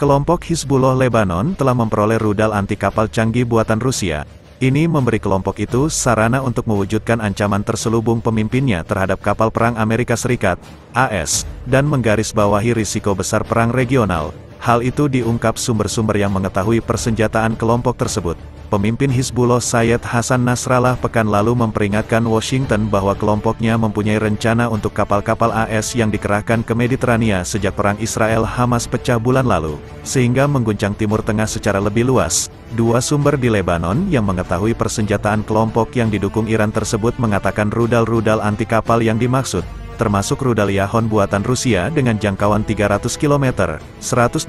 Kelompok Hizbullah Lebanon telah memperoleh rudal anti kapal canggih buatan Rusia. Ini memberi kelompok itu sarana untuk mewujudkan ancaman terselubung pemimpinnya terhadap kapal perang Amerika Serikat, AS, dan menggarisbawahi risiko besar perang regional. Hal itu diungkap sumber-sumber yang mengetahui persenjataan kelompok tersebut. Pemimpin Hizbullah Sayyid Hasan Nasrallah pekan lalu memperingatkan Washington bahwa kelompoknya mempunyai rencana untuk kapal-kapal AS yang dikerahkan ke Mediterania sejak perang Israel-Hamas pecah bulan lalu, sehingga mengguncang Timur Tengah secara lebih luas. Dua sumber di Lebanon yang mengetahui persenjataan kelompok yang didukung Iran tersebut mengatakan rudal-rudal anti kapal yang dimaksud, termasuk rudal Yahon buatan Rusia dengan jangkauan 300 km, 186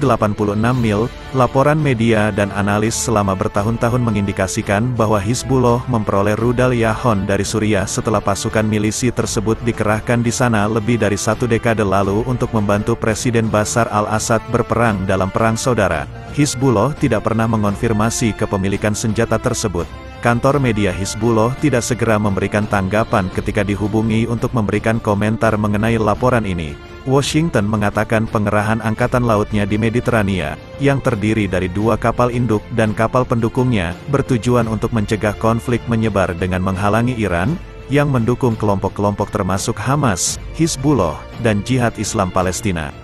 mil. Laporan media dan analis selama bertahun-tahun mengindikasikan bahwa Hizbullah memperoleh rudal Yahon dari Suriah setelah pasukan milisi tersebut dikerahkan di sana lebih dari 1 dekade lalu untuk membantu Presiden Bashar al-Assad berperang dalam perang saudara. Hizbullah tidak pernah mengonfirmasi kepemilikan senjata tersebut. Kantor media Hizbullah tidak segera memberikan tanggapan ketika dihubungi untuk memberikan komentar mengenai laporan ini. Washington mengatakan pengerahan angkatan lautnya di Mediterania, yang terdiri dari 2 kapal induk dan kapal pendukungnya, bertujuan untuk mencegah konflik menyebar dengan menghalangi Iran, yang mendukung kelompok-kelompok termasuk Hamas, Hizbullah, dan Jihad Islam Palestina.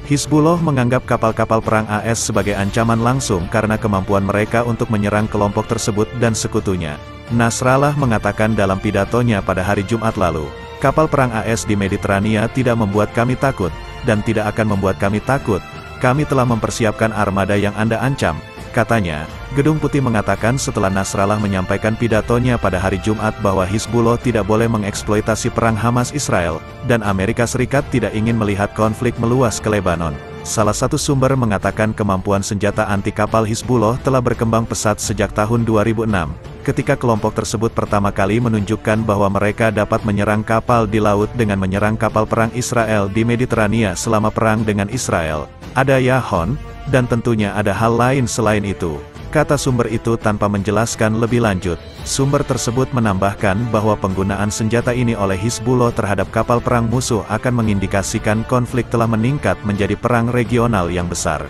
Hizbullah menganggap kapal-kapal perang AS sebagai ancaman langsung karena kemampuan mereka untuk menyerang kelompok tersebut dan sekutunya. Nasrallah mengatakan dalam pidatonya pada hari Jumat lalu, kapal perang AS di Mediterania tidak membuat kami takut, dan tidak akan membuat kami takut. Kami telah mempersiapkan armada yang Anda ancam, katanya. Gedung Putih mengatakan setelah Nasrallah menyampaikan pidatonya pada hari Jumat bahwa Hizbullah tidak boleh mengeksploitasi perang Hamas-Israel, dan Amerika Serikat tidak ingin melihat konflik meluas ke Lebanon. Salah satu sumber mengatakan kemampuan senjata anti kapal Hizbullah telah berkembang pesat sejak tahun 2006, ketika kelompok tersebut pertama kali menunjukkan bahwa mereka dapat menyerang kapal di laut dengan menyerang kapal perang Israel di Mediterania selama perang dengan Israel. Ada Yahon, dan tentunya ada hal lain selain itu, kata sumber itu tanpa menjelaskan lebih lanjut. Sumber tersebut menambahkan bahwa penggunaan senjata ini oleh Hizbullah terhadap kapal perang musuh akan mengindikasikan konflik telah meningkat menjadi perang regional yang besar.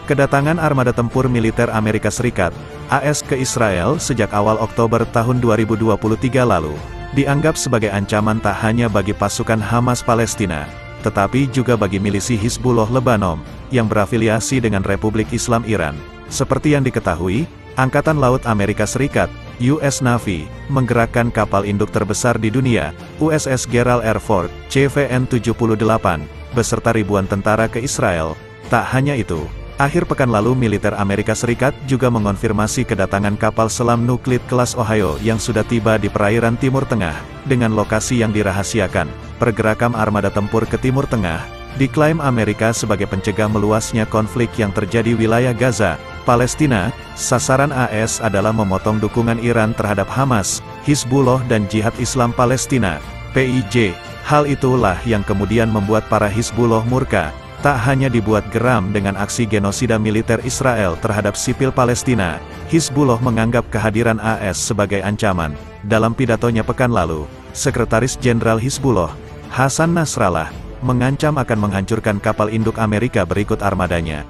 Kedatangan armada tempur militer Amerika Serikat, AS ke Israel sejak awal Oktober tahun 2023 lalu, dianggap sebagai ancaman tak hanya bagi pasukan Hamas Palestina, tetapi juga bagi milisi Hizbullah Lebanon, yang berafiliasi dengan Republik Islam Iran. Seperti yang diketahui, Angkatan Laut Amerika Serikat, US Navy, menggerakkan kapal induk terbesar di dunia, USS Gerald R. Ford, CVN-78, beserta ribuan tentara ke Israel. Tak hanya itu, akhir pekan lalu militer Amerika Serikat juga mengonfirmasi kedatangan kapal selam nuklir kelas Ohio yang sudah tiba di perairan Timur Tengah, dengan lokasi yang dirahasiakan. Pergerakan armada tempur ke Timur Tengah diklaim Amerika sebagai pencegah meluasnya konflik yang terjadi wilayah Gaza, Palestina. Sasaran AS adalah memotong dukungan Iran terhadap Hamas, Hizbullah dan Jihad Islam Palestina, PIJ. Hal itulah yang kemudian membuat para Hizbullah murka. Tak hanya dibuat geram dengan aksi genosida militer Israel terhadap sipil Palestina, Hizbullah menganggap kehadiran AS sebagai ancaman. Dalam pidatonya pekan lalu, Sekretaris Jenderal Hizbullah, Hasan Nasrallah, mengancam akan menghancurkan kapal induk Amerika berikut armadanya.